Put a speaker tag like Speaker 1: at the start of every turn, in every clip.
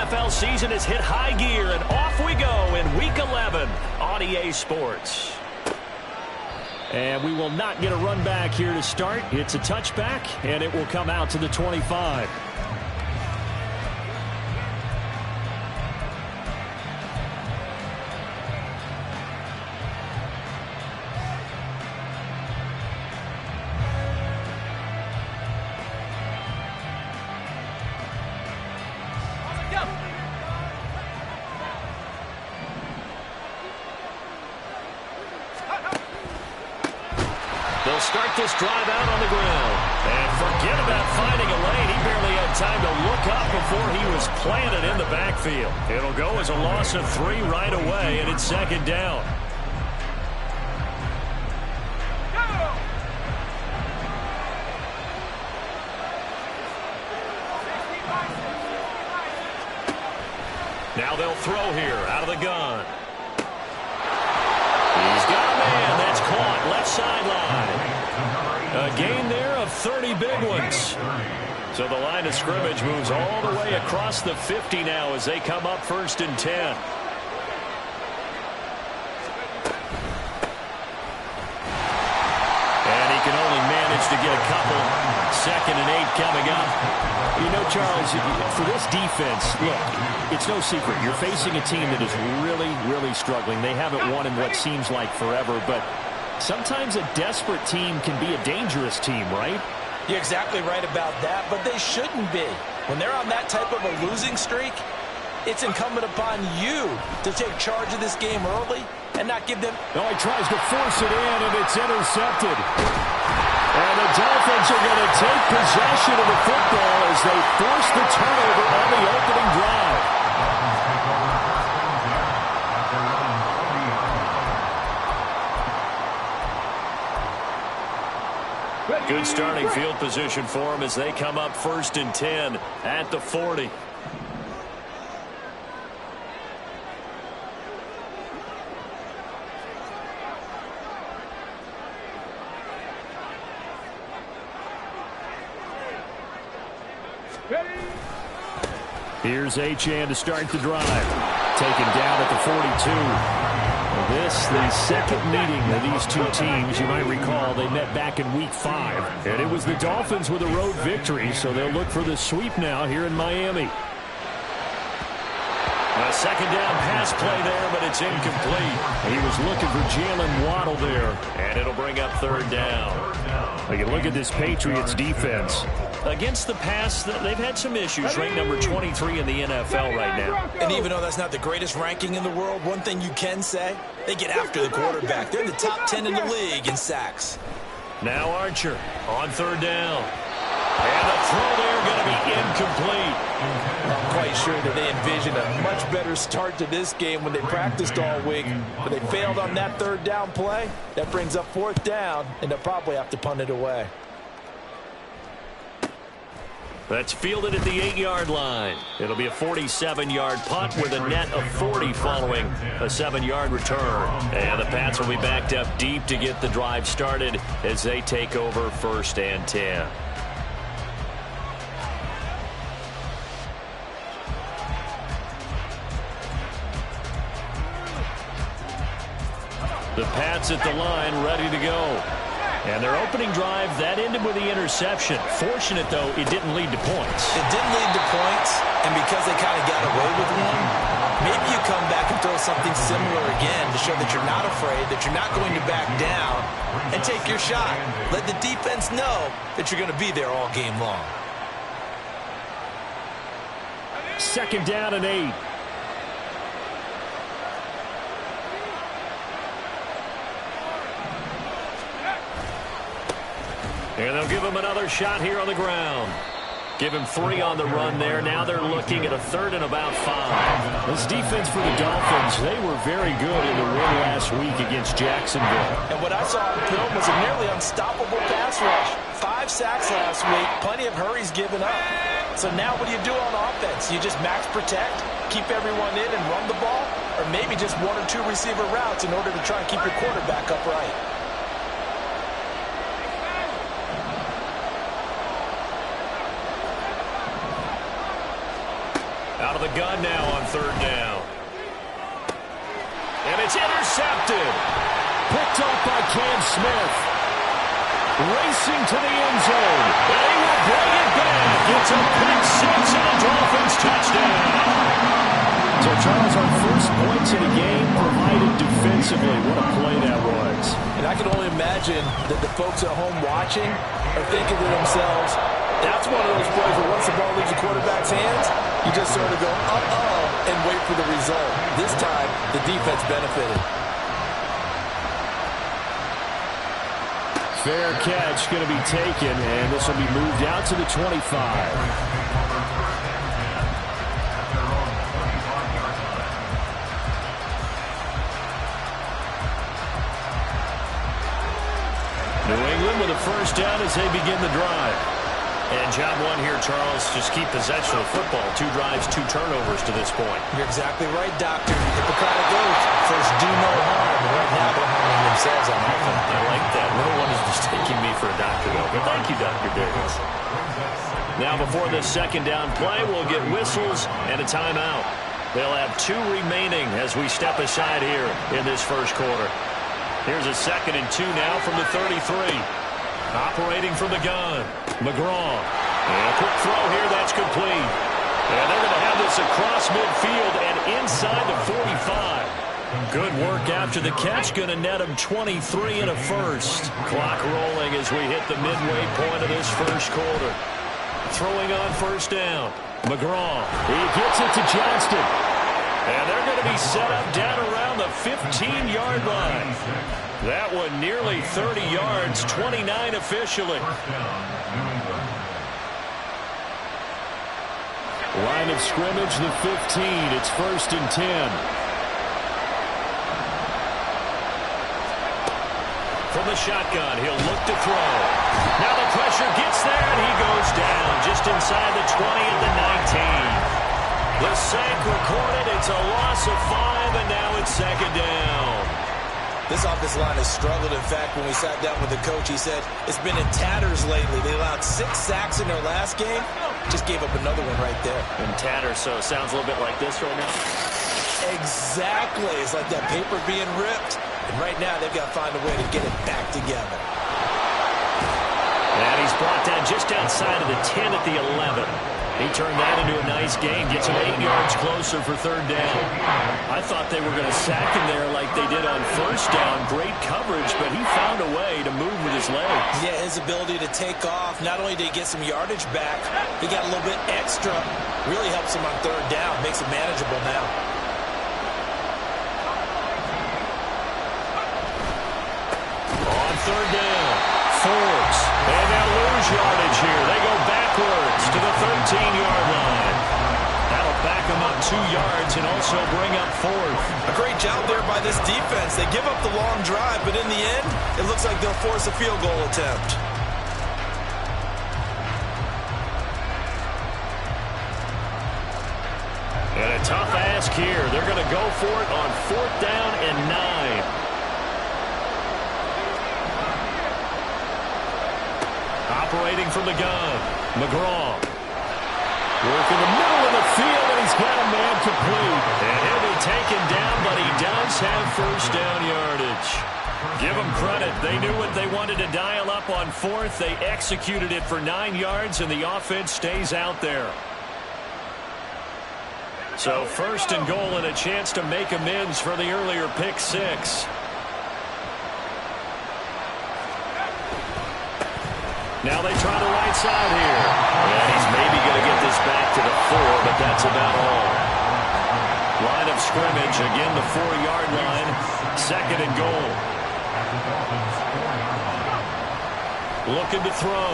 Speaker 1: NFL season has hit high gear, and off we go in Week 11 on EA Sports. And we will not get a run back here to start. It's a touchback, and it will come out to the 25. They'll start this drive out on the ground. And forget about finding a lane. He barely had time to look up before he was planted in the backfield. It'll go as a loss of 3 right away, and it's second down. Now they'll throw here out of the gun. He's got a man. That's caught left sideline. A gain there of 30 big ones. So the line of scrimmage moves all the way across the 50 now as they come up 1st and 10. And he can only manage to get a couple. 2nd and 8 coming up. You know, Charles, for this defense, look, it's no secret. You're facing a team that is really, really struggling. They haven't won in what seems like forever, but sometimes a desperate team can be a dangerous team, right?
Speaker 2: You're exactly right about that, but they shouldn't be. When they're on that type of a losing streak, it's incumbent upon you to take charge of this game early and not give them...
Speaker 3: Oh, he tries to force it in, and it's intercepted. And the Dolphins are going to take possession of the football as they force the turnover on the opening drive.
Speaker 1: Good starting field position for them as they come up 1st and 10 at the 40.
Speaker 3: Here's Achane to start the drive. Taken down at the 42. This, the second meeting of these two teams. You might recall they met back in Week 5. And it was the Dolphins with a road victory, so they'll look for the sweep now here in Miami.
Speaker 1: A 2nd down pass play there, but it's incomplete.
Speaker 3: He was looking for Jalen Waddle there.
Speaker 1: And it'll bring up 3rd down.
Speaker 3: You look at this Patriots defense.
Speaker 1: Against the pass, they've had some issues. Ranked number 23 in the NFL right now.
Speaker 2: And even though that's not the greatest ranking in the world, one thing you can say, they get after the quarterback. They're in the top 10 in the league in sacks.
Speaker 1: Now Archer on 3rd down. And the throw there going to be incomplete.
Speaker 2: I'm quite sure that they envisioned a much better start to this game when they practiced all week. But they failed on that 3rd down play. That brings up 4th down, and they'll probably have to punt it away.
Speaker 1: That's fielded at the 8-yard line. It'll be a 47-yard punt with a net of 40 following a 7-yard return. And the Pats will be backed up deep to get the drive started as they take over 1st and 10. The Pats at the line, ready to go. And their opening drive, that ended with the interception. Fortunate, though, it didn't lead to points.
Speaker 2: It didn't lead to points, and because they kind of got away with one, maybe you come back and throw something similar again to show that you're not afraid, that you're not going to back down, and take your shot. Let the defense know that you're going to be there all game long.
Speaker 3: 2nd down and 8.
Speaker 1: And they'll give him another shot here on the ground. Give him 3 on the run there. Now they're looking at a 3rd and about 5.
Speaker 3: This defense for the Dolphins, they were very good in the win last week against Jacksonville.
Speaker 2: And what I saw on film was a nearly unstoppable pass rush. 5 sacks last week, plenty of hurries given up. So now what do you do on offense? You just max protect, keep everyone in and run the ball, or maybe just 1 or 2 receiver routes in order to try and keep your quarterback upright.
Speaker 3: Out of the gun now on third down. And it's intercepted. Picked up by Cam Smith. Racing to the end zone. And he will bring it back. It's a pick six and a Dolphins touchdown. So, Charles, our first points in the game provided defensively. What a play that was.
Speaker 2: And I can only imagine that the folks at home watching are thinking to themselves, that's one of those plays where once the ball leaves the quarterback's hands, you just sort of go, uh-oh, and wait for the result. This time, the defense benefited.
Speaker 3: Fair catch going to be taken, and this will be moved out to the 25. New England with a first down as they begin the drive. And job one here, Charles, just keep possession of the football. 2 drives, 2 turnovers to this point.
Speaker 2: You're exactly right, Doctor. Hippocratic oath. First, do no harm. Right now, they're harming themselves on offense.
Speaker 3: I like that. No one is mistaking me for a doctor, though. But thank you, Dr. Darius. Now, before this second down play, we'll get whistles and a timeout. They'll have 2 remaining as we step aside here in this first quarter. Here's a 2nd and 2 now from the 33. Operating from the gun, McGraw. And a quick throw here, that's complete. And they're going to have this across midfield and inside the 45. Good work after the catch, going to net him 23 and a first. Clock rolling as we hit the midway point of this first quarter. Throwing on first down, McGraw. He gets it to Johnston. And they're going to be set up down around the 15-yard line. That one nearly 30 yards, 29 officially. Line of scrimmage, the 15. It's 1st and 10. From the shotgun, he'll look to throw. Now the pressure gets there, and he goes down just inside the 20 at the 19. The sack recorded. It's a loss of 5, and now it's 2nd down.
Speaker 2: This offensive line has struggled. In fact, when we sat down with the coach, he said it's been in tatters lately. They allowed 6 sacks in their last game. Just gave up another one right there.
Speaker 3: In tatters, so it sounds a little bit like this right now.
Speaker 2: Exactly. It's like that paper being ripped. And right now, they've got to find a way to get it back together.
Speaker 3: And he's brought down just outside of the 10 at the 11. He turned that into a nice gain, gets him 8 yards closer for 3rd down. I thought they were going to sack him there like they did on first down. Great coverage, but he found a way to move with his legs.
Speaker 2: Yeah, his ability to take off. Not only did he get some yardage back, he got a little bit extra. Really helps him on 3rd down, makes it manageable now.
Speaker 3: On 3rd down, Forbes. And they'll lose yardage here. They go backwards to the 13-yard line. That'll back them up 2 yards and also bring up 4th.
Speaker 2: A great job there by this defense. They give up the long drive, but in the end, it looks like they'll force a field goal attempt.
Speaker 3: And a tough ask here. They're going to go for it on 4th down and 9. Operating from the gun, McGraw. Working the middle of the field, and he's got a man complete. And he'll be taken down, but he does have first down yardage. Give them credit. They knew what they wanted to dial up on 4th. They executed it for 9 yards, and the offense stays out there. So 1st and goal and a chance to make amends for the earlier pick 6. Now they try the right side here. And he's maybe going to get this back to the 4, but that's about all. Line of scrimmage, again the 4-yard line. 2nd and goal. Looking to throw.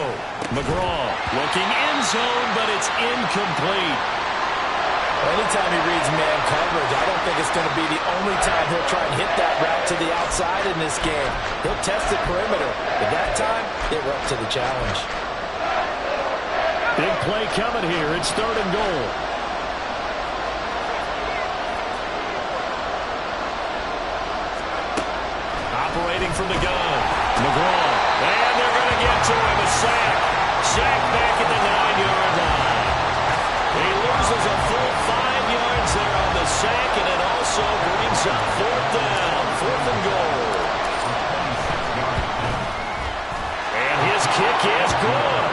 Speaker 3: McGraw looking end zone, but it's incomplete.
Speaker 2: Anytime he reads man coverage, I don't think it's going to be the only time he'll try and hit that route to the outside in this game. He'll test the perimeter, but that time, they were up to the challenge.
Speaker 3: Big play coming here. It's 3rd and goal. Operating from the gun, McGraw. And they're going to get to him, a sack. Sack back at the 9-yard line.
Speaker 1: He loses a full 5 yards there on the sack, and it also brings up 4th down, 4th and goal. And his kick is good.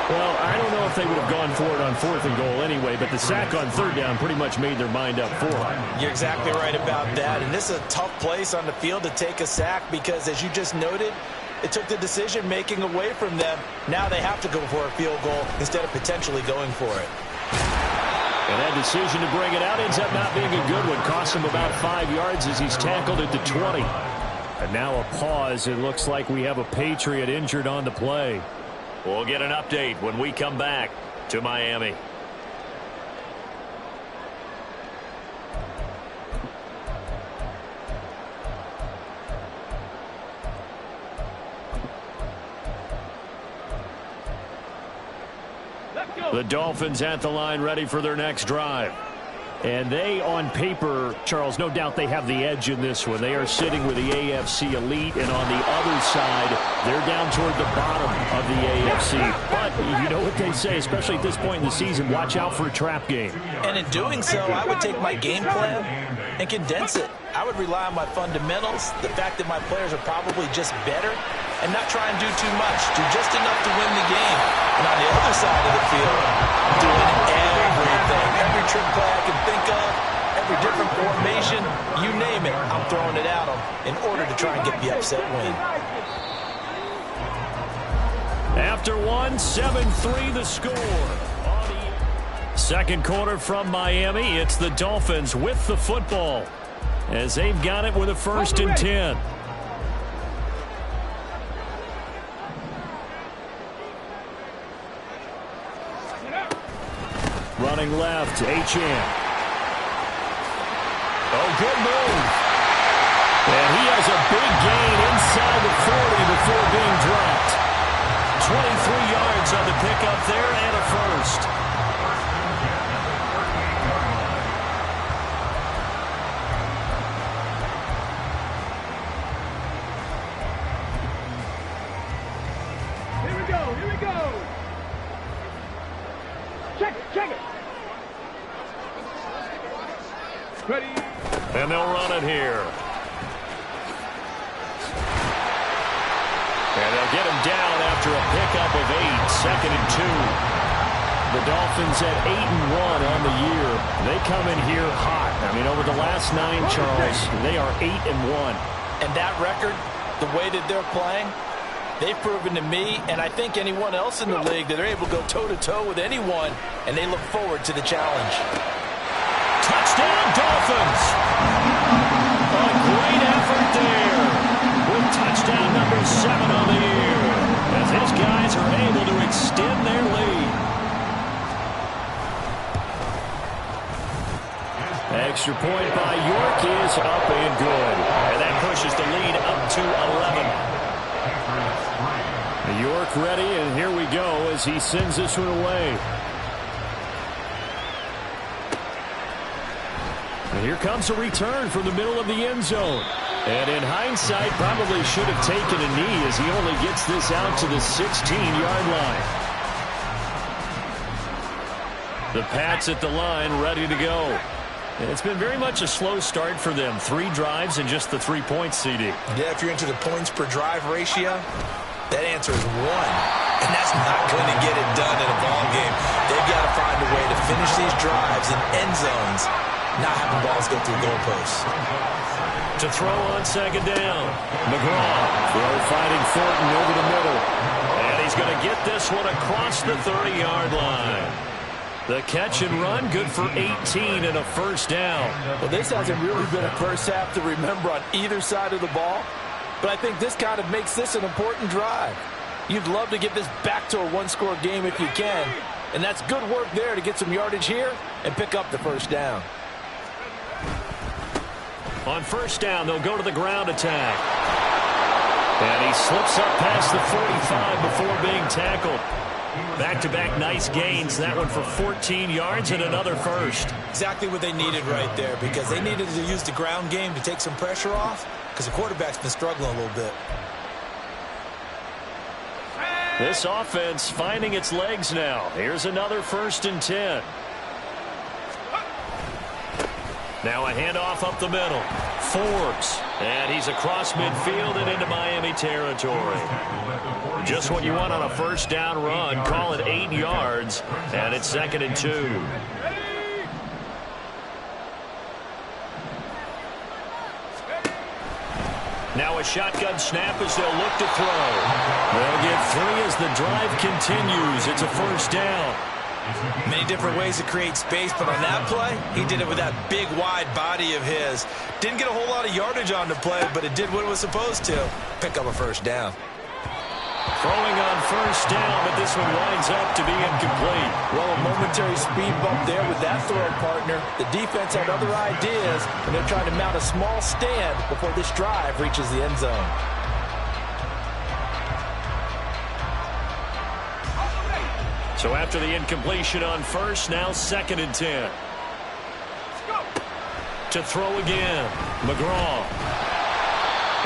Speaker 1: Well, I don't know if they would have gone for it on 4th and goal anyway, but the sack on 3rd down pretty much made their mind up for it.
Speaker 2: You're exactly right about that, and this is a tough place on the field to take a sack because, as you just noted, it took the decision-making away from them. Now they have to go for a field goal instead of potentially going for it.
Speaker 1: And that decision to bring it out ends up not being a good one. Costs him about 5 yards as he's tackled at the 20. And now a pause. It looks like we have a Patriot injured on the play. We'll get an update when we come back to Miami. The Dolphins at the line, ready for their next drive. And they, on paper, Charles, no doubt they have the edge in this one. They are sitting with the AFC elite, and on the other side, they're down toward the bottom of the AFC. But you know what they say, especially at this point in the season, watch out for a trap game.
Speaker 2: And in doing so, I would take my game plan and condense it. I would rely on my fundamentals, the fact that my players are probably just better, and not try and do too much, do just enough to win the game. And on the other side of the field, I'm doing everything, every trick play I can think of, every different formation, you name it, I'm throwing it at them in order to try and get the upset win.
Speaker 1: After 7-3 the score. Second quarter from Miami, it's the Dolphins with the football as they've got it with a 1st and 10. Running left, Achane. Oh, good move. And he has a big gain inside the 40 before being dropped. 23 yards on the pickup there and a 1st.
Speaker 4: Here we go. Check it. Ready.
Speaker 1: And they'll run it here. And they'll get him down after a pickup of 8, 2nd and 2. The Dolphins at 8-1 on the year. They come in here hot. I mean, over the last 9, Charles, they are 8-1.
Speaker 2: And that record, the way that they're playing, they've proven to me, and I think anyone else in the league, that they're able to go toe-to-toe with anyone, and they look forward to the challenge.
Speaker 1: Touchdown, Dolphins! A great effort there with touchdown number 7 on the year as his guys are able to extend their lead. Extra point by York is up and good, and that pushes the lead up to 11. York ready, and here we go as he sends this one away. And here comes a return from the middle of the end zone. And in hindsight, probably should have taken a knee as he only gets this out to the 16-yard line. The Pats at the line, ready to go. And it's been very much a slow start for them. 3 drives and just the 3 points, CD.
Speaker 2: Yeah, if you're into the points per drive ratio, that answer is 1. And that's not going to get it done in a ball game. They've got to find a way to finish these drives in end zones, not having balls go through goalposts.
Speaker 1: To throw on 2nd down. McGraw, throw fighting Thornton over the middle. And he's going to get this one across the 30-yard line. The catch and run, good for 18 and a 1st down.
Speaker 2: Well, this hasn't really been a first half to remember on either side of the ball. But I think this kind of makes this an important drive. You'd love to get this back to a 1-score game if you can. And that's good work there to get some yardage here and pick up the 1st down.
Speaker 1: On 1st down, they'll go to the ground attack. And he slips up past the 45 before being tackled. Back-to-back nice gains. That one for 14 yards and another 1st.
Speaker 2: Exactly what they needed right there, because they needed to use the ground game to take some pressure off, because the quarterback's been struggling a little bit.
Speaker 1: This offense finding its legs now. Here's another 1st and 10. Now a handoff up the middle. Forbes. And he's across midfield and into Miami territory. Just what you want on a first down run. Call it 8 yards. And it's 2nd and 2. Now a shotgun snap as they'll look to throw. They'll get 3 as the drive continues. It's a first down.
Speaker 2: Many different ways to create space, but on that play, he did it with that big, wide body of his. Didn't get a whole lot of yardage on the play, but it did what it was supposed to. Pick up a first down.
Speaker 1: Throwing on first down, but this one winds up to be incomplete.
Speaker 2: Well, a momentary speed bump there with that throw partner. The defense had other ideas, and they're trying to mount a small stand before this drive reaches the end zone.
Speaker 1: So after the incompletion on first, now 2nd and 10. To throw again, McGraw.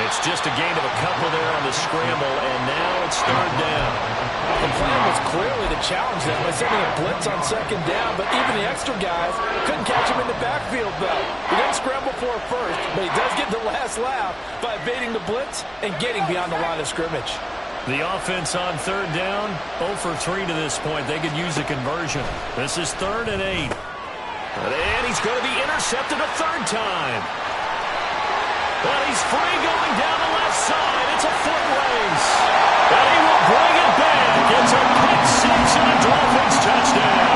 Speaker 1: It's just a gain of a couple there on the scramble, and now it's 3rd down.
Speaker 2: The plan was clearly to challenge them by sending a blitz on 2nd down, but even the extra guys couldn't catch him in the backfield, though. He didn't scramble for it first, but he does get the last laugh by evading the blitz and getting beyond the line of scrimmage.
Speaker 1: The offense on 3rd down, 0 for 3 to this point. They could use a conversion. This is 3rd and 8. And he's going to be intercepted a 3rd time. Well, he's free going down the left side. It's a foot race. And he will bring it back. It's a pick 6 and a Dolphins touchdown.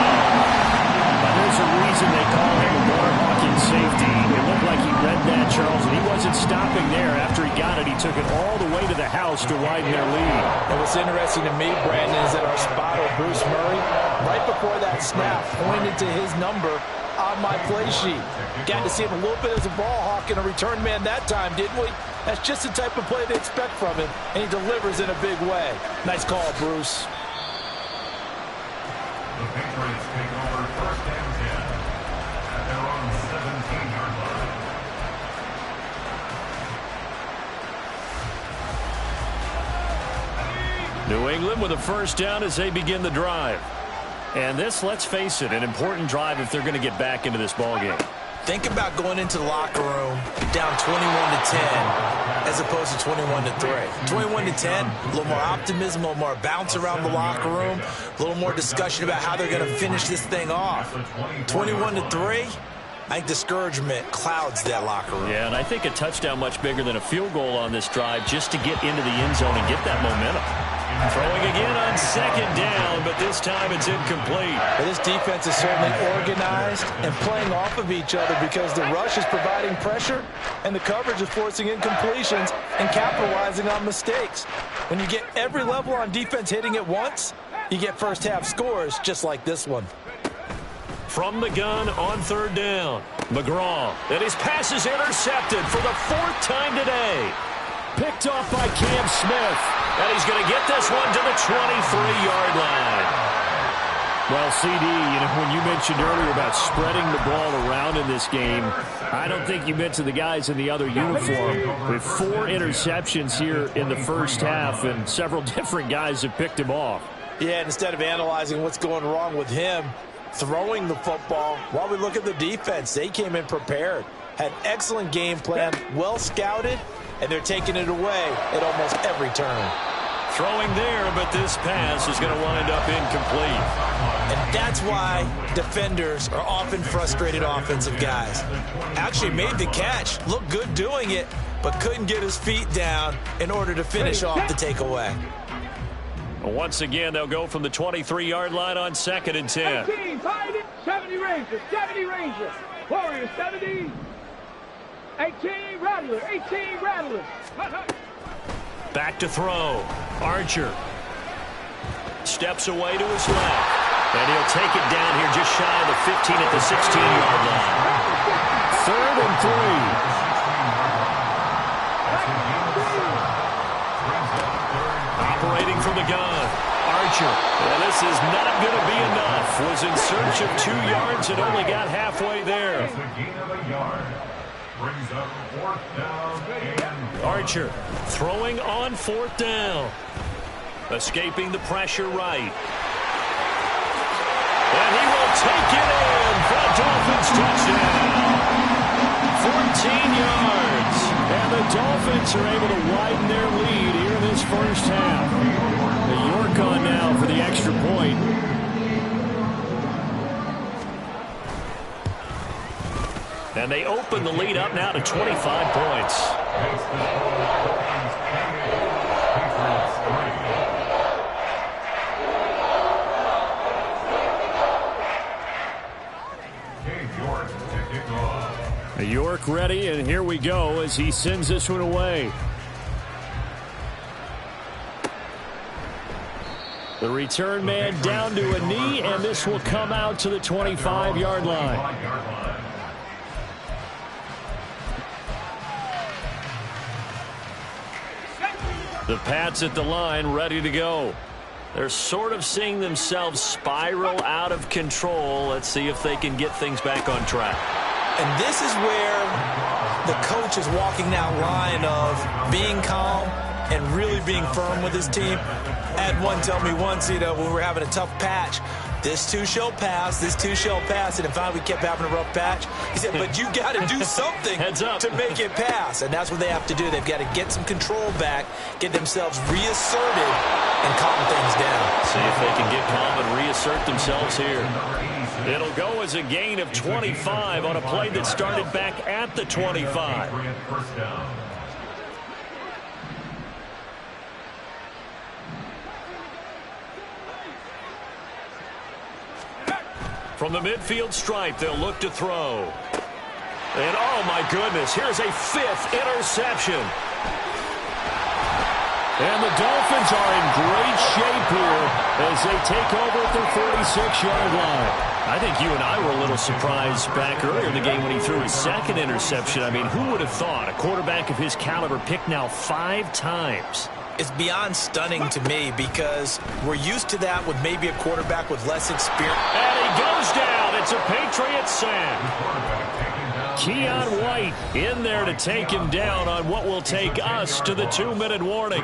Speaker 1: Now, there's a reason they call him a ball-hawking safety. It looked like he read that, Charles, and he wasn't stopping there. After he got it, he took it all the way to the house to widen their lead.
Speaker 2: And what's interesting to me, Brandon, is that our spotter, Bruce Murray, right before that snap, pointed to his number on my play sheet. Got to see him a little bit as a ball hawk and a return man that time, didn't we? That's just the type of play to expect from him, and he delivers in a big way. Nice call, Bruce.
Speaker 5: The Patriots take over 1st and 10 at their own 17-yard line.
Speaker 1: New England with a first down as they begin the drive. And this, let's face it, an important drive if they're going to get back into this ballgame.
Speaker 2: Think about going into the locker room down 21-10 as opposed to 21-3. 21-10, a little more optimism, a little more bounce around the locker room, a little more discussion about how they're going to finish this thing off. 21-3, I think discouragement clouds that locker room.
Speaker 1: Yeah, and I think a touchdown much bigger than a field goal on this drive just to get into the end zone and get that momentum. Throwing again on 2nd down, but this time it's incomplete.
Speaker 2: Well, this defense is certainly organized and playing off of each other because the rush is providing pressure and the coverage is forcing incompletions and capitalizing on mistakes. When you get every level on defense hitting at once, you get first-half scores just like this one.
Speaker 1: From the gun on 3rd down, McGraw. And his pass is intercepted for the 4th time today. Picked off by Cam Smith. And he's going to get this one to the 23-yard line. Well, CD, when you mentioned earlier about spreading the ball around in this game, I don't think you mentioned the guys in the other uniform. With 4 interceptions here in the first half, and several different guys have picked him off.
Speaker 2: Yeah, instead of analyzing what's going wrong with him, throwing the football, while we look at the defense, they came in prepared. Had an excellent game plan, well scouted, and they're taking it away at almost every turn.
Speaker 1: Throwing there, but this pass is going to wind up incomplete.
Speaker 2: And that's why defenders are often frustrated offensive guys. Actually made the catch, looked good doing it, but couldn't get his feet down in order to finish off the takeaway.
Speaker 1: Once again, they'll go from the 23-yard line on 2nd and 10.
Speaker 4: 18, 70 Rangers, 70 Rangers. Warriors, 70. 18 Rattlers, 18 Rattlers.
Speaker 1: Back to throw. Archer steps away to his left. And he'll take it down here just shy of the 15 at the 16-yard line. 3rd and 3. Operating from the gun. Archer. And this is not going to be enough. Was in search of 2 yards and only got halfway there. Archer throwing on 4th down. Escaping the pressure right. And he will take it in for a Dolphins touchdown.
Speaker 3: yards. And the Dolphins are able to widen their lead here in this first half. York on now for the extra point. And they open the lead up now to 25 points. York ready, and here we go as he sends this one away. The return man down to a knee, and this will come out to the 25-yard line. The Pats at the line, ready to go. They're sort of seeing themselves spiral out of control. Let's see if they can get things back on track.
Speaker 2: And this is where the coach is walking that line of being calm and really being firm with his team. I had one tell me once, when we were having a tough patch, this too shall pass, this too shall pass, and finally we kept having a rough patch. He said, but you got to do something to make it pass, and that's what they have to do. They've got to get some control back, get themselves reasserted, and calm things down.
Speaker 3: See if they can get calm and reassert themselves here. It'll go as a gain of 25 on a play that started back at the 25. From the midfield stripe, they'll look to throw. And, oh, my goodness, here's a 5th interception. And the Dolphins are in great shape here as they take over at their 46-yard line. I think you and I were a little surprised back earlier in the game when he threw his 2nd interception. I mean, who would have thought a quarterback of his caliber picked now 5 times?
Speaker 2: It's beyond stunning to me because we're used to that with maybe a quarterback with less experience.
Speaker 3: And he goes down. It's a Patriot sack. Keon White in there to take him down on what will take us to the 2-minute warning.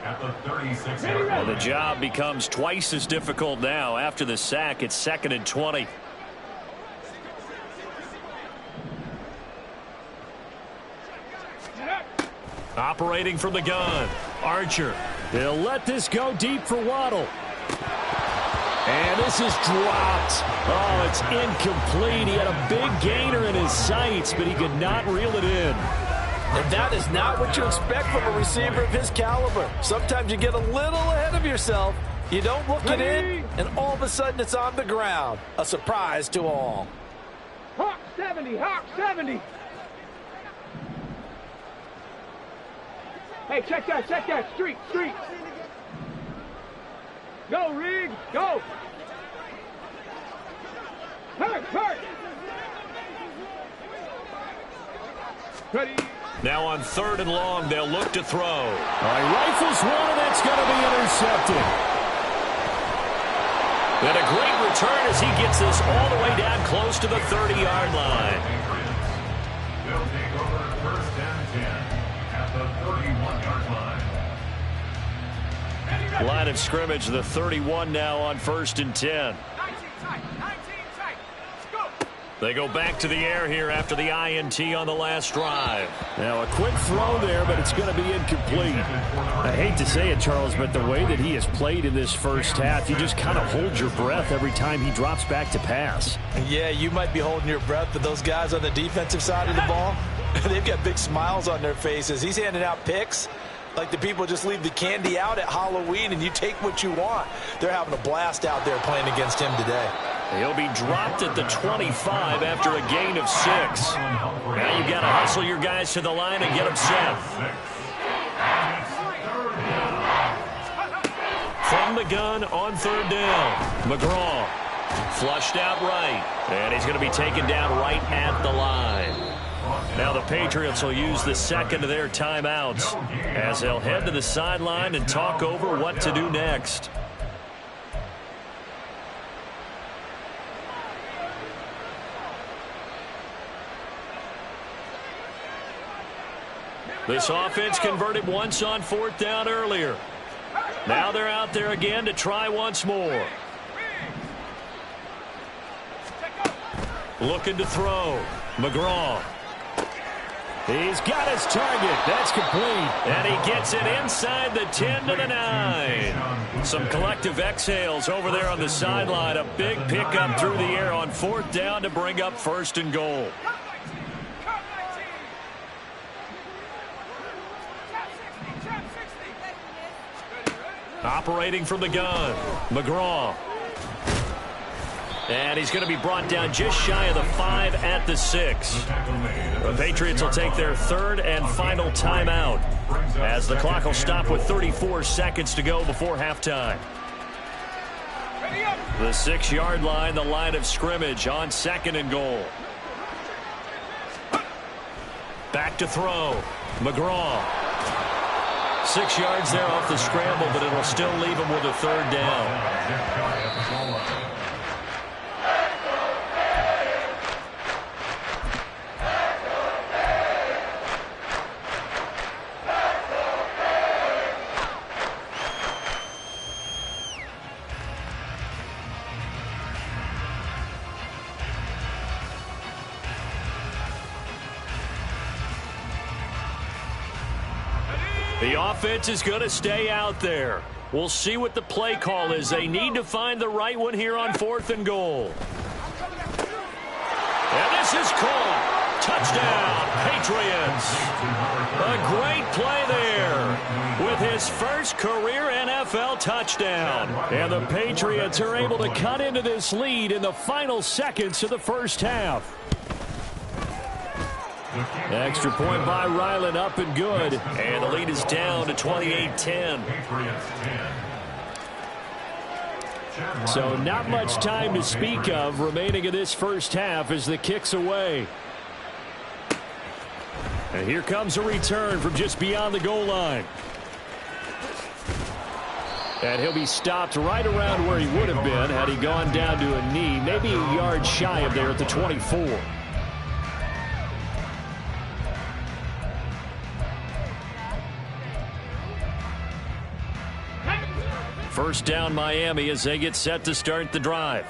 Speaker 3: Well, the job becomes twice as difficult now. After the sack, it's 2nd and 20. Operating from the gun, Archer. They'll let this go deep for Waddle. And this is dropped. Oh, it's incomplete. He had a big gainer in his sights, but he could not reel it in.
Speaker 2: And that is not what you expect from a receiver of his caliber. Sometimes you get a little ahead of yourself. You don't look it in, and all of a sudden it's on the ground. A surprise to all.
Speaker 4: Hawk 70, Hawk 70. Hey, check that, street. Go, Rig, go. Hurt. Ready.
Speaker 3: Now on 3rd and long, they'll look to throw. Rifles one, and that's going to be intercepted. And a great return as he gets this all the way down close to the 30-yard line.
Speaker 5: They'll take over 1st and 10 at the 31-yard line.
Speaker 3: Line of scrimmage, the 31 now on 1st and 10.
Speaker 4: 19 tight. Let's go.
Speaker 3: They go back to the air here after the INT on the last drive. Now a quick throw there, but it's going to be incomplete. I hate to say it, Charles, but the way that he has played in this first half, you just kind of hold your breath every time he drops back to pass.
Speaker 2: Yeah, you might be holding your breath, but those guys on the defensive side of the ball, they've got big smiles on their faces. He's handing out picks like the people just leave the candy out at Halloween and you take what you want. They're having a blast out there playing against him today.
Speaker 3: He'll be dropped at the 25 after a gain of 6. Now you've got to hustle your guys to the line and get them set. From the gun on 3rd down, McGraw flushed out right, and he's going to be taken down right at the line. Now the Patriots will use the 2nd of their timeouts as they'll head to the sideline and talk over what to do next. This offense converted once on 4th down earlier. Now they're out there again to try once more. Looking to throw. McGraw. He's got his target. That's complete. And he gets it inside the 10 to the 9. Some collective exhales over there on the sideline. A big pickup through the air on 4th down to bring up 1st and goal. Operating from the gun. McGraw. And he's going to be brought down just shy of the 5 at the 6. The Patriots will take their 3rd and final timeout as the clock will stop with 34 seconds to go before halftime. The 6-yard line, the line of scrimmage on 2nd and goal. Back to throw. McGraw. 6 yards there off the scramble, but it'll still leave him with a 3rd down. The offense is going to stay out there. We'll see what the play call is. They need to find the right one here on 4th and goal. And this is caught. Touchdown, Patriots. A great play there with his first career NFL touchdown. And the Patriots are able to cut into this lead in the final seconds of the first half. Extra point by Ryland, up and good. And the lead is down to 28-10. So not much time to speak of remaining in this first half as the kick's away. And here comes a return from just beyond the goal line. And he'll be stopped right around where he would have been had he gone down to a knee, maybe a yard shy of there at the 24. First down Miami as they get set to start the drive.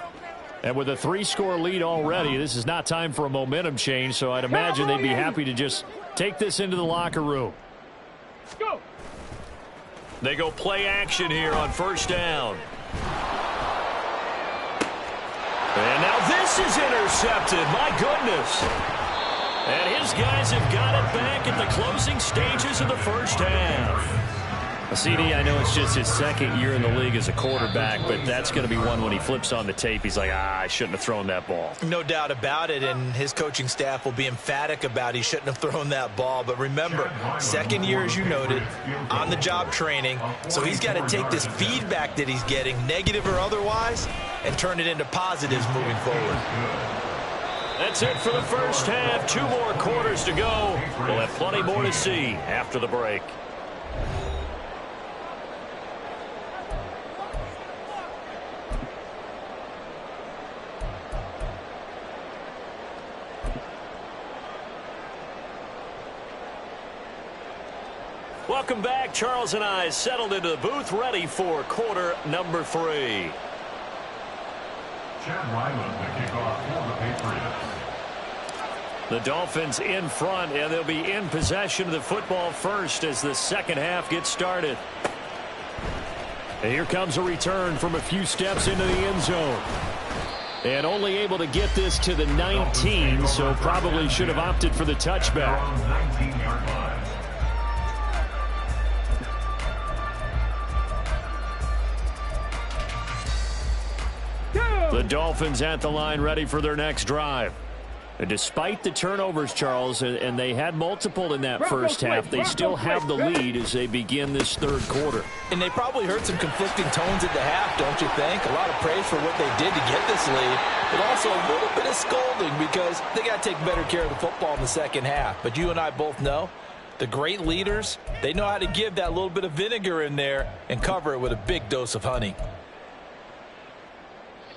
Speaker 3: And with a 3-score lead already, this is not time for a momentum change, so I'd imagine they'd be happy to just take this into the locker room.
Speaker 4: Go.
Speaker 3: They go play action here on 1st down. And now this is intercepted. My goodness. And his guys have got it back at the closing stages of the first half. CD, I know it's just his 2nd year in the league as a quarterback, but that's going to be one when he flips on the tape. He's like, I shouldn't have thrown that ball.
Speaker 2: No doubt about it, and his coaching staff will be emphatic about he shouldn't have thrown that ball. But remember, 2nd year, as you noted, on-the-job training, so he's got to take this feedback that he's getting, negative or otherwise, and turn it into positives moving forward.
Speaker 3: That's it for the first half. 2 more quarters to go. We'll have plenty more to see after the break. Welcome back. Charles and I settled into the booth, ready for quarter number 3.
Speaker 5: Chad Ryland, the kickoff for the Patriots.
Speaker 3: The Dolphins in front, and they'll be in possession of the football first as the second half gets started. And here comes a return from a few steps into the end zone. And only able to get this to the 19, so probably should have opted for the touchback.
Speaker 5: 19-yard line.
Speaker 3: The Dolphins at the line ready for their next drive. And despite the turnovers, Charles, and they had multiple in that first half, they still have the lead as they begin this 3rd quarter.
Speaker 2: And they probably heard some conflicting tones at the half, don't you think? A lot of praise for what they did to get this lead, but also a little bit of scolding because they got to take better care of the football in the second half. But you and I both know the great leaders, they know how to give that little bit of vinegar in there and cover it with a big dose of honey.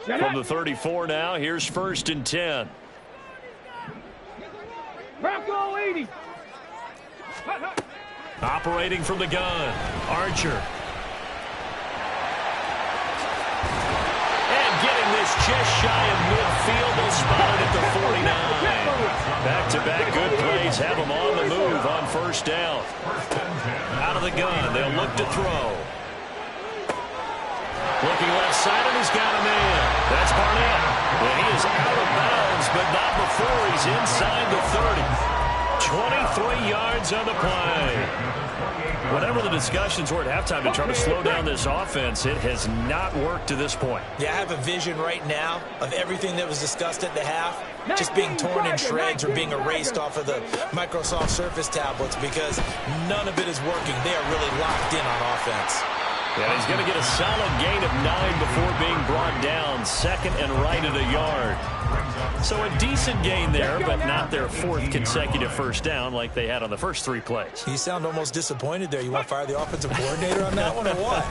Speaker 3: From the 34 now, here's 1st and 10.
Speaker 4: Bronco 80.
Speaker 3: Operating from the gun, Archer. And getting this is just shy of midfield. They'll spot it at the 49. Back-to-back good plays have them on the move on first down. Out of the gun, they'll look to throw. Looking left side, and he's got a man. That's Barnett. And he is out of bounds, but not before he's inside the 30. 23 yards on the play. Whatever the discussions were at halftime to try to slow down this offense, it has not worked to this point.
Speaker 2: Yeah, I have a vision right now of everything that was discussed at the half just being torn in shreds or being erased off of the Microsoft Surface tablets because none of it is working. They are really locked in on offense.
Speaker 3: And he's going to get a solid gain of 9 before being brought down, second and right at a yard. So a decent gain there, but not their fourth consecutive first down like they had on the first 3 plays.
Speaker 2: You sound almost disappointed there. You want to fire the offensive coordinator on that one or what?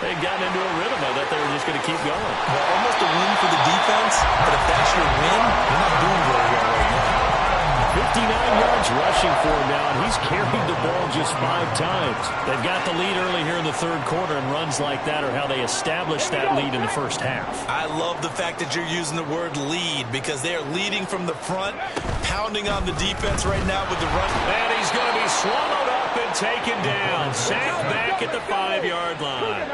Speaker 3: They got into a rhythm. I thought they were just going to keep going.
Speaker 2: Well, almost a win for the defense, but if that's your win, you're not doing very well right now.
Speaker 3: 59 yards rushing for him now, and he's carried the ball just 5 times. They've got the lead early here in the third quarter, and runs like that are how they established that lead in the first half.
Speaker 2: I love the fact that you're using the word lead because they are leading from the front, pounding on the defense right now with the run.
Speaker 3: And he's going to be swallowed up and taken down. Sacked back at the 5-yard line.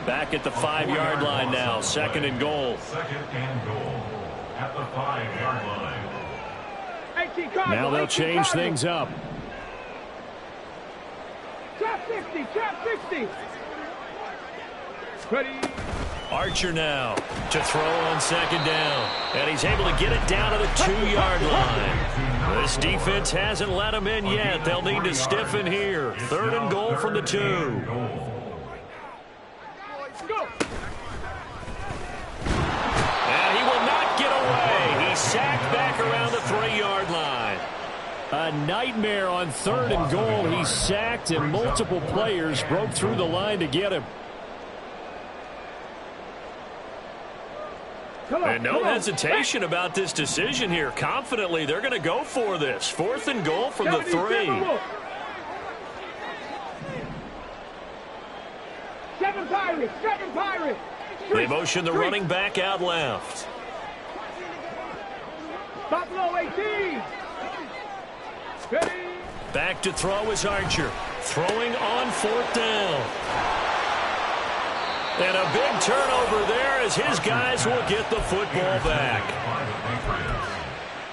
Speaker 3: Back at the 5-yard line now, second and goal.
Speaker 5: Second and goal at the 5-yard line.
Speaker 3: Now they'll change things up.
Speaker 4: Trap 60, trap 60. Ready.
Speaker 3: Archer now to throw on second down. And he's able to get it down to the 2-yard line. This defense hasn't let him in yet. They'll need to stiffen here. Third and goal from the 2. And he will not get away. He's sacked back around the 3-yard line. A nightmare on third and goal. He's sacked, and multiple players broke through the line to get him. And no hesitation about this decision here. Confidently, they're going to go for this. Fourth and goal from the 3.
Speaker 4: 7 Pirates, 7 Pirates.
Speaker 3: They motion the running back out left.
Speaker 4: Buffalo 18. Ready.
Speaker 3: Back to throw is Archer. Throwing on fourth down. And a big turnover there as his guys will get the football back.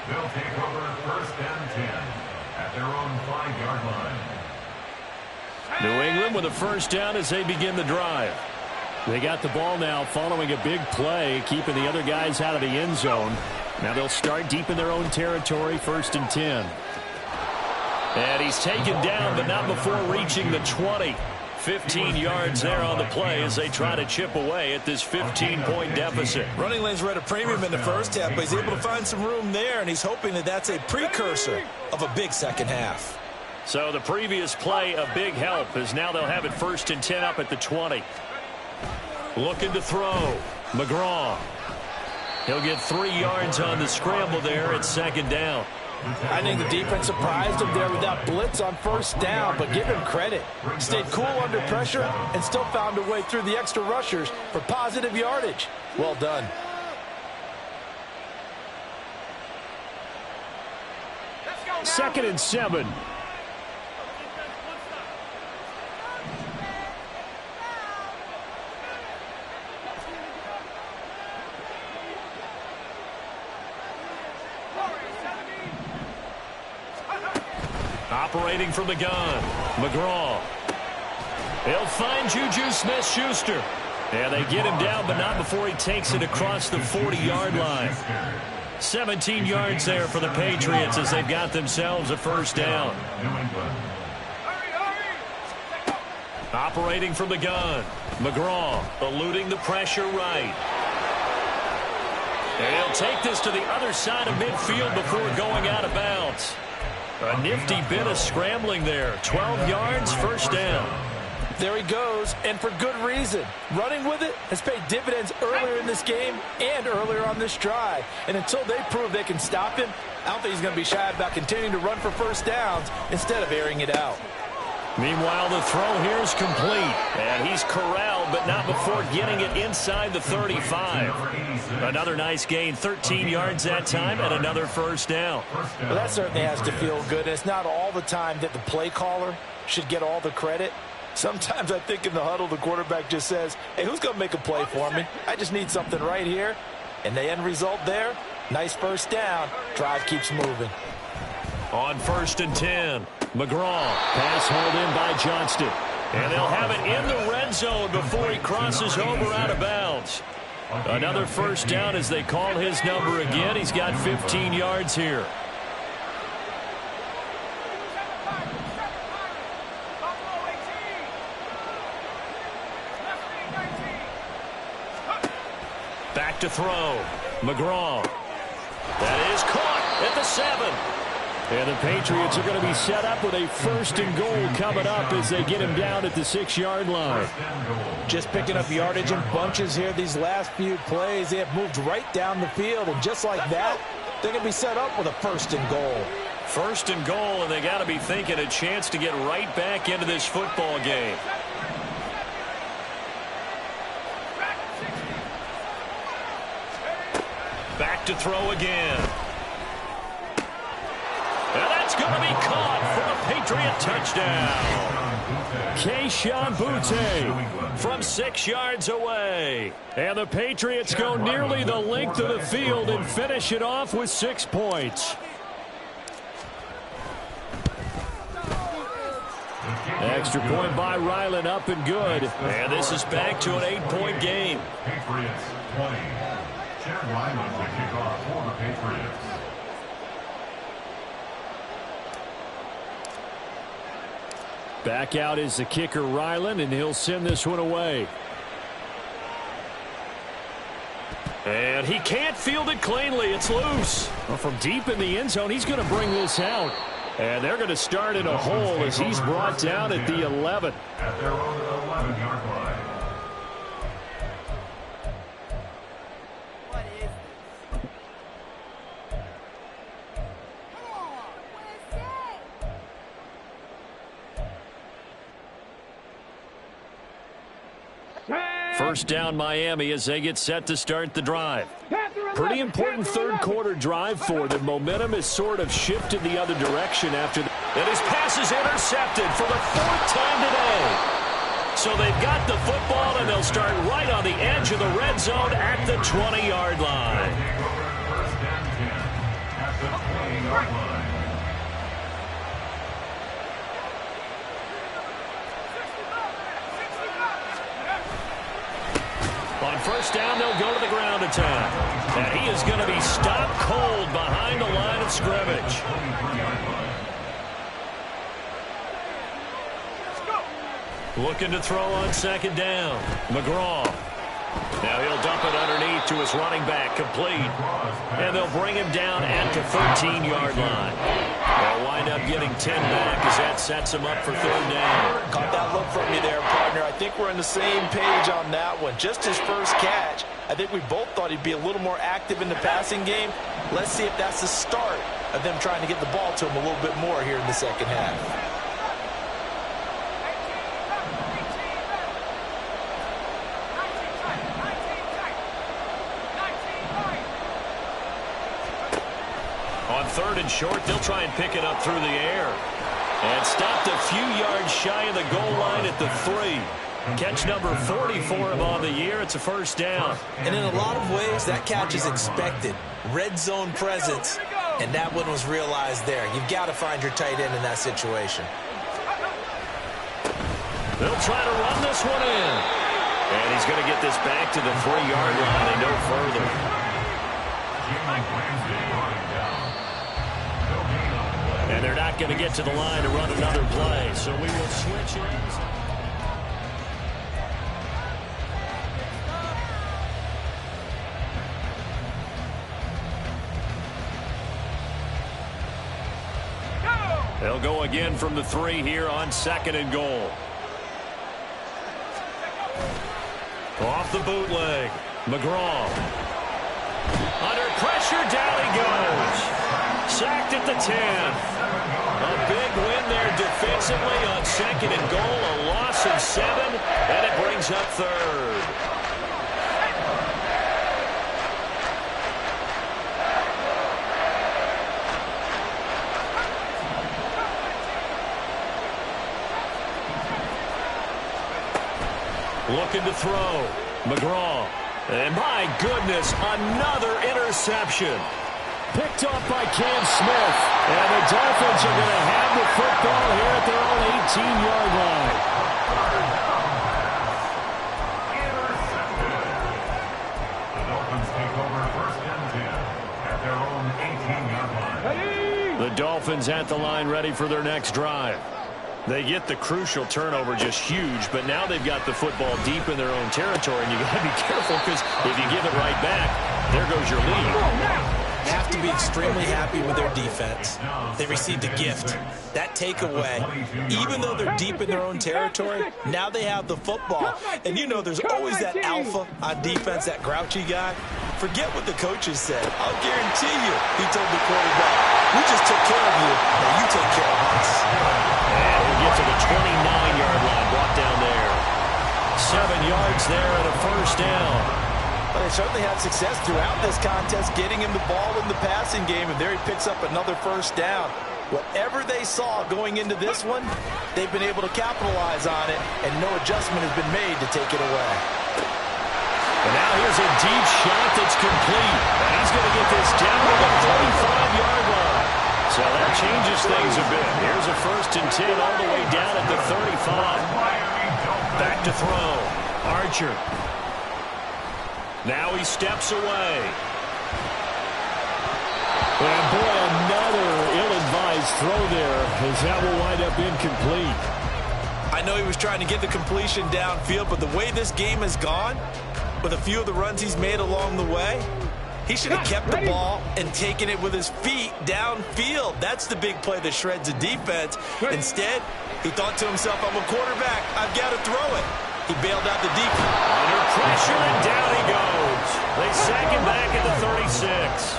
Speaker 5: They'll take over first and 10 at their own 5-yard line.
Speaker 3: New England with a first down as they begin the drive. They got the ball now following a big play, keeping the other guys out of the end zone. Now they'll start deep in their own territory, first and 10. And he's taken down, but not before reaching the 20. 15 yards there on the play as they try to chip away at this 15-point deficit.
Speaker 2: Running lanes were at a premium in the first half, but he's able to find some room there, and he's hoping that that's a precursor of a big second half.
Speaker 3: So the previous play, a big help, as now they'll have it first and 10 up at the 20. Looking to throw. McGraw. He'll get 3 yards on the scramble there at second down.
Speaker 2: I think the defense surprised him there with that blitz on first down, but give him credit. Stayed cool under pressure and still found a way through the extra rushers for positive yardage. Well done.
Speaker 3: Second and 7. Operating from the gun, McGraw. He'll find Juju Smith-Schuster. And they get him down, but not before he takes it across the 40-yard line. 17 yards there for the Patriots as they've got themselves a first down. Operating from the gun, McGraw eluding the pressure right. And he'll take this to the other side of midfield before going out of bounds. A nifty bit of scrambling there. 12 yards, first down.
Speaker 2: There he goes, and for good reason. Running with it has paid dividends earlier in this game and earlier on this drive. And until they prove they can stop him, I don't think he's going to be shy about continuing to run for first downs instead of airing it out.
Speaker 1: Meanwhile, the throw here is complete. And he's corralled, but not before getting it inside the 35. Another nice gain, 13 yards that time, and another first down.
Speaker 2: Well, that certainly has to feel good. It's not all the time that the play caller should get all the credit. Sometimes I think in the huddle, the quarterback just says, hey, who's going to make a play for me? I just need something right here. And the end result there, nice first down. Drive keeps moving.
Speaker 1: On 1st and 10, McGraw. Pass hauled in by Johnston. And they'll have it in the red zone before he crosses over out of bounds. Another first down as they call his number again. He's got 15 yards here. Back to throw. McGraw. That is caught at the 7. And the Patriots are going to be set up with a 1st and goal coming up as they get him down at the 6-yard line.
Speaker 2: Just picking up yardage in bunches here these last few plays. They have moved right down the field, and just like that, they're going to be set up with a 1st and goal.
Speaker 1: 1st and goal, and they got to be thinking a chance to get right back into this football game. Back to throw again. And that's going to be caught for a Patriot touchdown. Kayshon Boutte from 6 yards away. And the Patriots go nearly the length of the field and finish it off with 6 points. Extra point by Ryland, up and good. And this is back to an 8-point game.
Speaker 5: Patriots 20. Chad Ryland to kick off for the Patriots.
Speaker 1: Back out is the kicker, Ryland, and he'll send this one away. And he can't field it cleanly. It's loose. Well, from deep in the end zone, he's going to bring this out. And they're going to start in a hole as he's brought down at the 11.
Speaker 5: At their own 11-yard line.
Speaker 1: First down Miami as they get set to start the drive. Pretty important third quarter drive for them. Momentum has sort of shifted the other direction after that. And his pass is intercepted for the 4th time today. So they've got the football and they'll start right on the edge of the red zone at the 20-yard line.
Speaker 5: First and 10 at the 20-yard line.
Speaker 1: On first down, they'll go to the ground attack. And he is going to be stopped cold behind the line of scrimmage. Looking to throw on 2nd down. McGraw. Now he'll dump it underneath to his running back, complete. And they'll bring him down at the 13-yard line. They'll wind up getting 10 back as that sets him up for 3rd down.
Speaker 2: Caught that look from you there, partner. I think we're on the same page on that one. Just his first catch. I think we both thought he'd be a little more active in the passing game. Let's see if that's the start of them trying to get the ball to him a little bit more here in the second half.
Speaker 1: On 3rd and short, they'll try and pick it up through the air. And stopped a few yards shy of the goal line at the 3. Catch number 40 for him on the year. It's a first down.
Speaker 2: And in a lot of ways, that catch is expected. Red zone presence, and that one was realized there. You've got to find your tight end in that situation.
Speaker 1: They'll try to run this one in. And he's going to get this back to the 3-yard line and no further. And they're not going to get to the line to run another play, so we will switch it. They'll go again from the 3 here on 2nd and goal. Off the bootleg. McGraw. Under pressure, down he goes. Sacked at the 10. A big win there defensively on 2nd and goal. A loss of 7, and it brings up 3rd. Looking to throw. McGraw. And my goodness, another interception. Picked off by Cam Smith. And the Dolphins are going to have the football here at their own 18-yard line.
Speaker 5: The Dolphins take over 1st and 10 at their own 18-yard line.
Speaker 1: The Dolphins at the line ready for their next drive. They get the crucial turnover, just huge, but now they've got the football deep in their own territory, and you got to be careful because if you give it right back, there goes your lead.
Speaker 2: Have to be extremely happy with their defense. They received a gift. That takeaway, even though they're deep in their own territory, now they have the football. And you know there's always that alpha on defense, that grouchy guy. Forget what the coaches said. I'll guarantee you, he told the quarterback, we just took care of you, now you take care of us.
Speaker 1: And we get to the 29-yard line, brought down there. 7 yards there and a 1st down.
Speaker 2: Well, they certainly had success throughout this contest, getting him the ball in the passing game, and there he picks up another 1st down. Whatever they saw going into this one, they've been able to capitalize on it, and no adjustment has been made to take it away.
Speaker 1: And now here's a deep shot that's complete. And he's going to get this down to the 35-yard line. So that changes things a bit. Here's a 1st and 10 all the way down at the 35. Back to throw. Archer. Now he steps away. And boy, another ill-advised throw there, as that will wind up incomplete.
Speaker 2: I know he was trying to get the completion downfield, but the way this game has gone, with a few of the runs he's made along the way, he should have kept the ball and taken it with his feet downfield. That's the big play that shreds the defense. Instead, he thought to himself, I'm a quarterback, I've got to throw it. He bailed out the defense.
Speaker 1: Under pressure, and down he goes. They sack him back at the 36.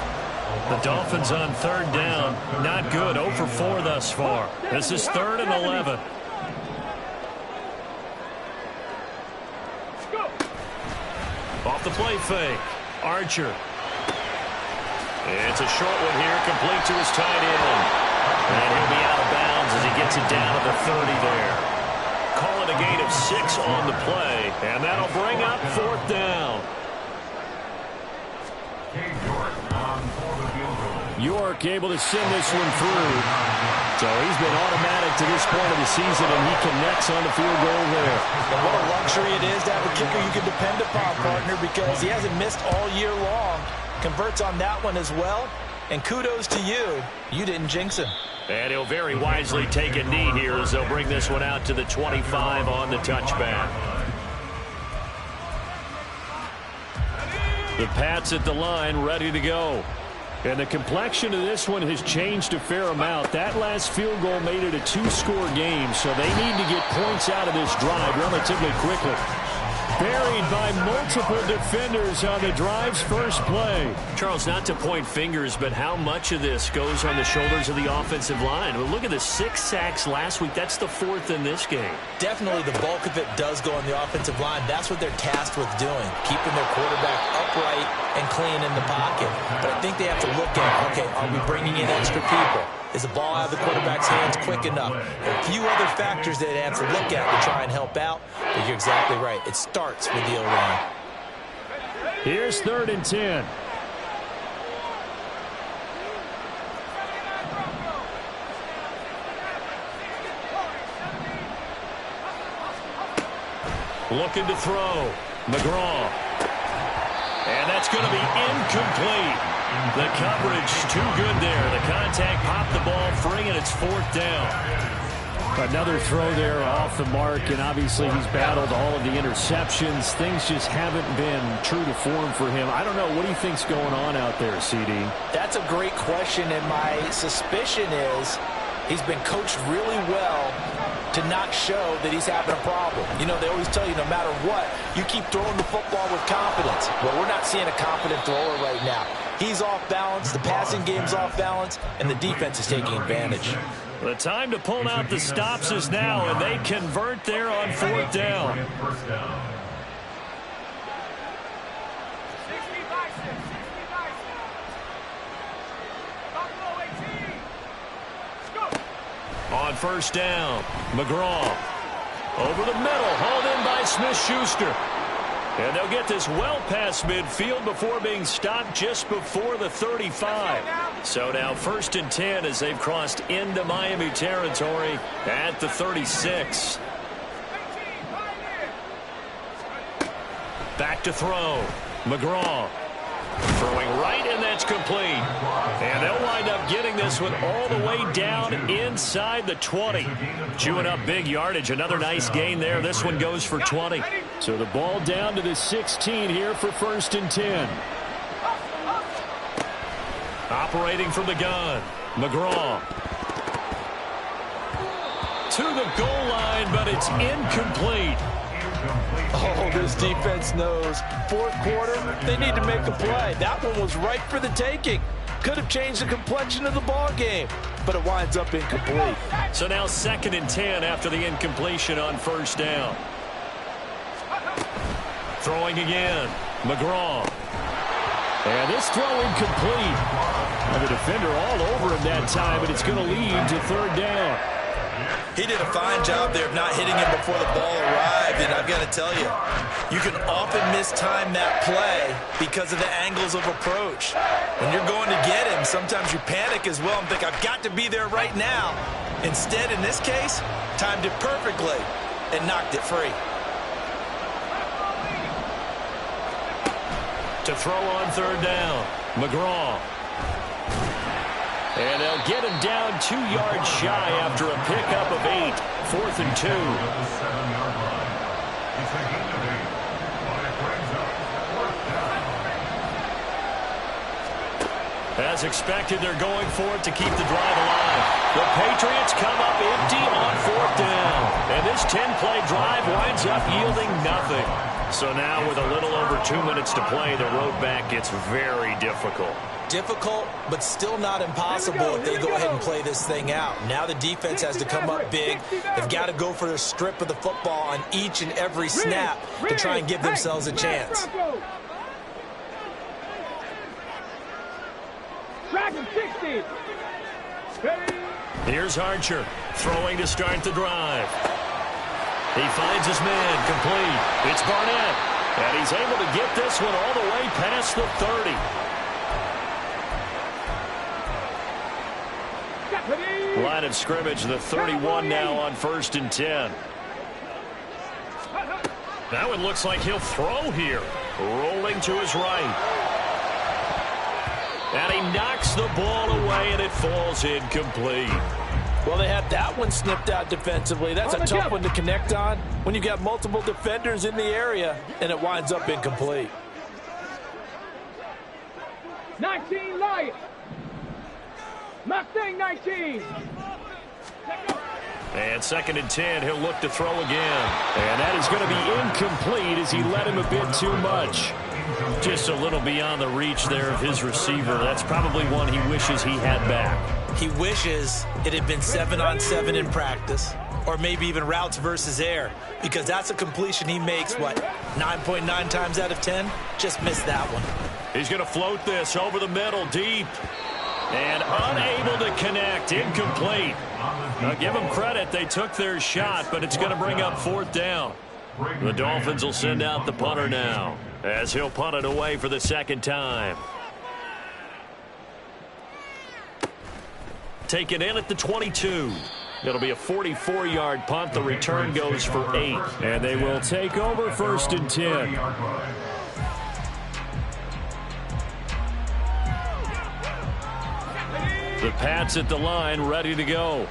Speaker 1: The Dolphins on 3rd down. Not good. 0 for 4 thus far. This is 3rd and 11. Off the play fake. Archer. It's a short one here, complete to his tight end. And he'll be out of bounds as he gets it down to the 30 there. Call it a gain of 6 on the play, and that'll bring up 4th down. York able to send this one through. So he's been automatic to this point of the season, and he connects on the field goal there.
Speaker 2: And what a luxury it is to have a kicker you can depend upon, partner, because he hasn't missed all year long. Converts on that one as well. And kudos to you. You didn't jinx him.
Speaker 1: And he'll very wisely take a knee here as they'll bring this one out to the 25 on the touchback. The Pats at the line, ready to go. And the complexion of this one has changed a fair amount. That last field goal made it a 2-score game, so they need to get points out of this drive relatively quickly. Buried by multiple defenders on the drive's first play. Charles, not to point fingers, but how much of this goes on the shoulders of the offensive line? Well, look at the 6 sacks last week. That's the 4th in this game.
Speaker 2: Definitely the bulk of it does go on the offensive line. That's what they're tasked with doing, keeping their quarterback upright and clean in the pocket. But I think they have to look at, okay, are we bringing in extra people? Is the ball out of the quarterback's hands quick enough? There are a few other factors that they have to look at to try and help out. But you're exactly right. It starts with the O-line.
Speaker 1: Here's 3rd and 10. Looking to throw. McGraw. And that's going to be incomplete. The coverage too good there. The contact popped the ball free, and it's 4th down. Another throw there off the mark, and obviously he's battled all of the interceptions. Things just haven't been true to form for him. I don't know. What do you think's going on out there, CD?
Speaker 2: That's a great question, and my suspicion is he's been coached really well to not show that he's having a problem. You know, they always tell you no matter what, you keep throwing the football with confidence. Well, we're not seeing a confident thrower right now. He's off balance, the passing game's off balance, and the defense is taking advantage.
Speaker 3: The time to pull out the stops is now, and they convert there on 4th down. On 1st down, McGraw. Over the middle, hauled in by Smith-Schuster. And they'll get this well past midfield before being stopped just before the 35. So now 1st and 10 as they've crossed into Miami territory at the 36. Back to throw. McGraw. Throwing right, and that's complete. And they'll wind up getting this one all the way down inside the 20. Chewing up big yardage. Another nice gain there. This one goes for 20.
Speaker 1: So the ball down to the 16 here for 1st and 10.
Speaker 3: Operating from the gun. McGraw. To the goal line, but it's incomplete.
Speaker 2: Oh, this defense knows. 4th quarter, they need to make a play. That one was right for the taking. Could have changed the complexion of the ball game, but it winds up incomplete.
Speaker 3: So now 2nd and 10 after the incompletion on 1st down. Throwing again. McGraw.
Speaker 1: And this throw incomplete. And the defender all over him that time, but it's going to lead to 3rd down.
Speaker 2: He did a fine job there of not hitting him before the ball arrived, and I've got to tell you, you can often mistime that play because of the angles of approach. When you're going to get him, sometimes you panic as well and think, I've got to be there right now. Instead, in this case, timed it perfectly and knocked it free.
Speaker 3: To throw on 3rd down, McGraw. And they'll get him down 2 yards shy after a pickup of 8. 4th and 2. As expected, they're going for it to keep the drive alive. The Patriots come up empty on 4th down. And this 10-play drive winds up yielding nothing. So now with a little over 2 minutes to play, the road back gets very difficult.
Speaker 2: Difficult, but still not impossible if they go ahead and play this thing out. Now the defense has to come up big. They've got to go for a strip of the football on each and every snap to try and give themselves a chance.
Speaker 3: Here's Archer throwing to start the drive. He finds his man complete. It's Barnett, and he's able to get this one all the way past the 30. Line of scrimmage, the 31 now on 1st and 10. Now it looks like he'll throw here. Rolling to his right. And he knocks the ball away, and it falls incomplete.
Speaker 2: Well, they had that one snipped out defensively. That's a tough one to connect on when you got multiple defenders in the area, and it winds up incomplete.
Speaker 4: 19 Lions. Mustang 19.
Speaker 3: And 2nd and 10, he'll look to throw again.
Speaker 1: And that is going to be incomplete as he led him a bit too much.
Speaker 3: Just a little beyond the reach there of his receiver. That's probably one he wishes he had back.
Speaker 2: He wishes it had been 7-on-7 in practice, or maybe even routes versus air, because that's a completion he makes, 9.9 times out of 10? Just missed that one.
Speaker 3: He's going to float this over the middle, deep. And unable to connect, incomplete. Now give them credit, they took their shot, but it's going to bring up 4th down. The Dolphins will send out the punter now, as he'll punt it away for the 2nd time. Taken in at the 22. It'll be a 44-yard punt. The return goes for 8.
Speaker 1: And they will take over 1st and 10.
Speaker 3: The Pats at the line, ready to go.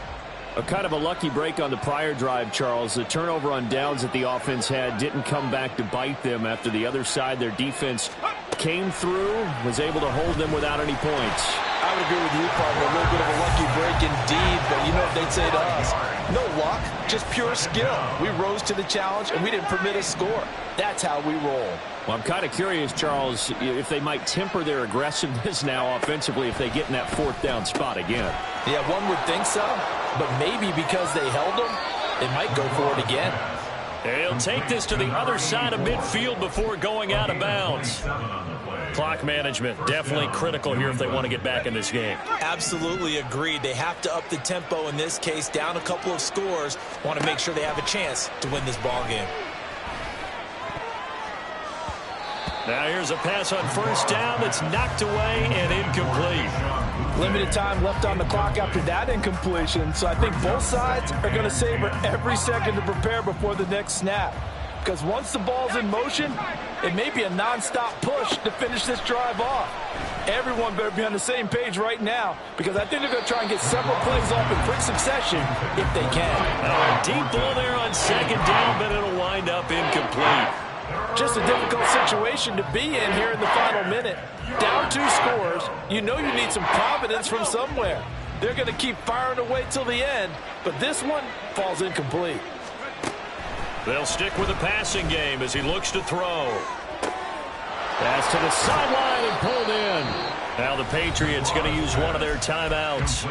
Speaker 1: A kind of a lucky break on the prior drive, Charles. The turnover on downs that the offense had didn't come back to bite them after the other side. Their defense came through, was able to hold them without any points.
Speaker 2: I would agree with you, partner. A little bit of a lucky break indeed, but you know what they'd say to us. No luck, just pure skill. We rose to the challenge, and we didn't permit a score. That's how we roll.
Speaker 1: Well, I'm kind of curious, Charles, if they might temper their aggressiveness now offensively if they get in that fourth down spot again.
Speaker 2: Yeah, one would think so, but maybe because they held them, they might go for it again.
Speaker 3: He'll take this to the other side of midfield before going out of bounds. Clock management, definitely critical here if they want to get back in this game.
Speaker 2: Absolutely agreed. They have to up the tempo in this case, down a couple of scores. Want to make sure they have a chance to win this ball game.
Speaker 3: Now here's a pass on first down that's knocked away and incomplete.
Speaker 2: Limited time left on the clock after that incompletion, so I think both sides are going to savor every second to prepare before the next snap. Because once the ball's in motion, it may be a non-stop push to finish this drive off. Everyone better be on the same page right now, because I think they're going to try and get several plays off in quick succession if they can.
Speaker 3: A deep ball there on second down, but it'll wind up incomplete.
Speaker 2: Just a difficult situation to be in here in the final minute. Down 2 scores, you know you need some providence from somewhere. They're going to keep firing away till the end, but this one falls incomplete.
Speaker 3: They'll stick with the passing game as he looks to throw. Pass to the sideline and pulled in. Now the Patriots going to use one of their timeouts.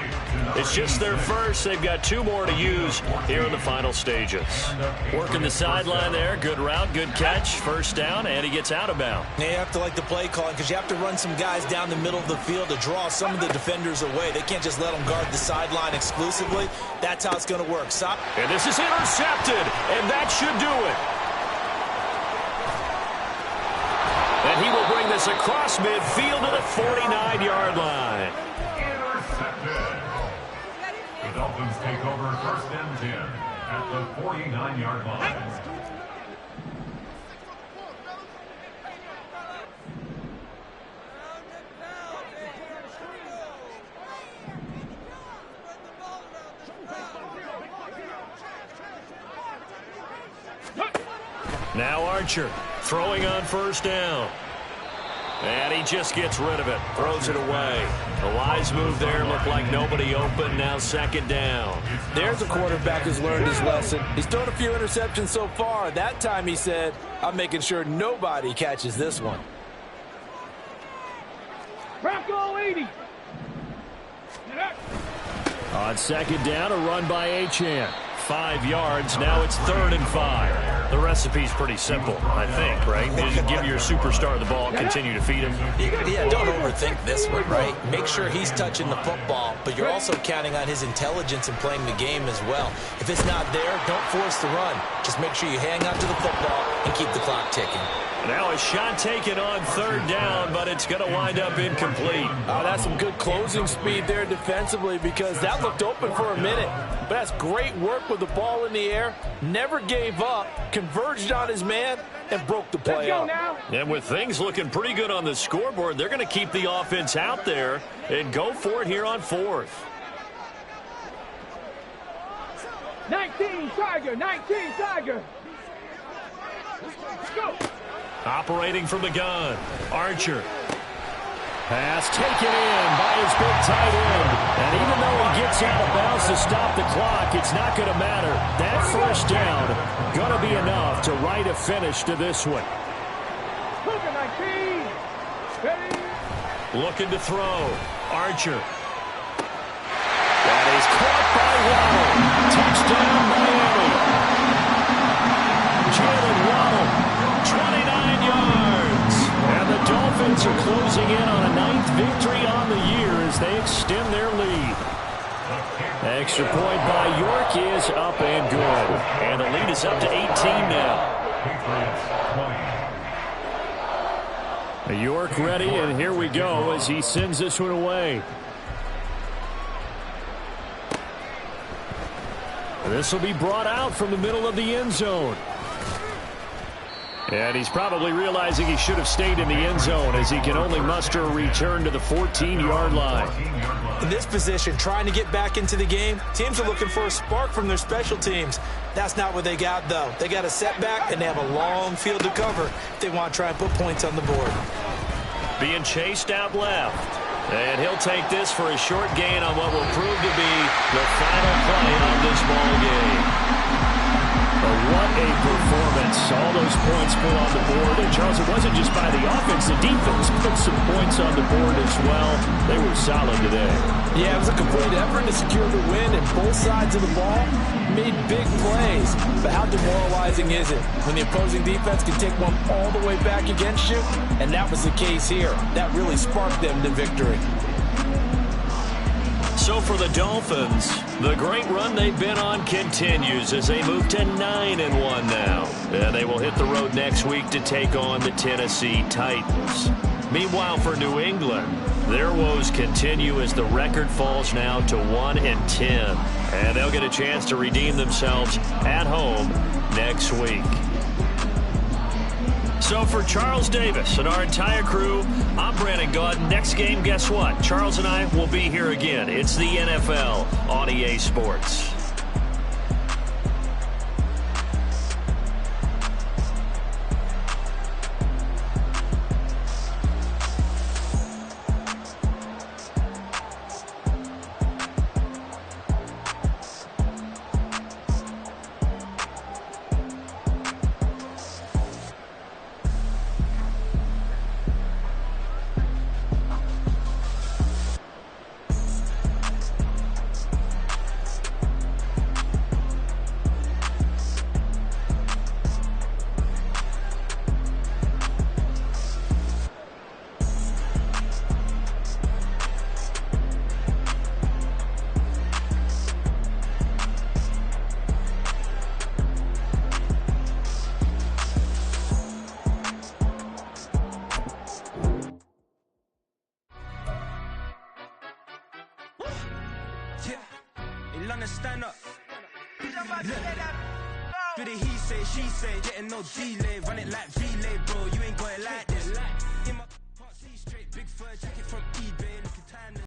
Speaker 3: It's just their first. They've got 2 more to use here in the final stages. Working the sideline there. Good route, good catch. First down, and he gets out of bounds.
Speaker 2: Now you have to like the play calling because you have to run some guys down the middle of the field to draw some of the defenders away. They can't just let them guard the sideline exclusively. That's how it's going to work.
Speaker 3: And this is intercepted, and that should do it. And he will bring this across midfield to the 49-yard line.
Speaker 5: Intercepted. The Dolphins take over first and 10 at the 49-yard line.
Speaker 3: Now Archer throwing on first down. And he just gets rid of it. Throws it away. A wise move there. Looked like nobody open. Now second down.
Speaker 2: There's a quarterback who's learned his lesson. He's thrown a few interceptions so far. That time he said, I'm making sure nobody catches this one.
Speaker 4: Bronco 80.
Speaker 1: On second down, a run by Achane.
Speaker 3: 5 yards. Now it's 3rd and 5. The recipe's pretty simple, I think, right? You just give your superstar the ball and continue to feed him.
Speaker 2: Yeah, don't overthink this one, right? Make sure he's touching the football, but you're also counting on his intelligence in playing the game as well. If it's not there, don't force the run. Just make sure you hang on to the football and keep the clock ticking.
Speaker 3: Now a shot taken on 3rd down, but it's going to wind up incomplete.
Speaker 2: Oh, that's some good closing speed there defensively because that looked open for a minute. But that's great work with the ball in the air. Never gave up, converged on his man, and broke the play up.
Speaker 3: And with things looking pretty good on the scoreboard, they're going to keep the offense out there and go for it here on 4th.
Speaker 4: 19 Tiger, 19 Tiger. Let's go.
Speaker 3: Operating from the gun, Archer.
Speaker 1: Pass taken in by his big tight end. And even though he gets out of bounds to stop the clock, it's not going to matter. That first down going to be enough to write a finish to this one.
Speaker 4: 19. Ready.
Speaker 3: Looking to throw. Archer.
Speaker 1: That is caught by Waddle. Touchdown, Miami. Jalen Waddle, 29 yards. And the Dolphins are closing in on a 9th victory on the year as they extend their lead. Extra point by York is up and good.
Speaker 3: And the lead is up to 18 now.
Speaker 1: York ready, and here we go as he sends this one away. This will be brought out from the middle of the end zone. And he's probably realizing he should have stayed in the end zone as he can only muster a return to the 14-yard line.
Speaker 2: In this position, trying to get back into the game, teams are looking for a spark from their special teams. That's not what they got, though. They got a setback, and they have a long field to cover if they want to try and put points on the board.
Speaker 3: Being chased out left.
Speaker 1: And he'll take this for a short gain on what will prove to be the final play of this ball game. What a performance. All those points put on the board. And, Charles, it wasn't just by the offense. The defense put some points on the board as well. They were solid today.
Speaker 2: Yeah, it was a complete effort to secure the win, and both sides of the ball made big plays. But how demoralizing is it when the opposing defense can take one all the way back against you? And that was the case here. That really sparked them to victory.
Speaker 1: So for the Dolphins, the great run they've been on continues as they move to 9-1 now. And they will hit the road next week to take on the Tennessee Titans. Meanwhile, for New England, their woes continue as the record falls now to 1-10. And they'll get a chance to redeem themselves at home next week. So for Charles Davis and our entire crew, I'm Brandon Gaud. Next game, guess what? Charles and I will be here again. It's the NFL on EA Sports.
Speaker 6: Stand up. For the he say, she say, getting no delay, run it like relay, bro. You ain't got it like this. In my part, see straight, big fur jacket from eBay.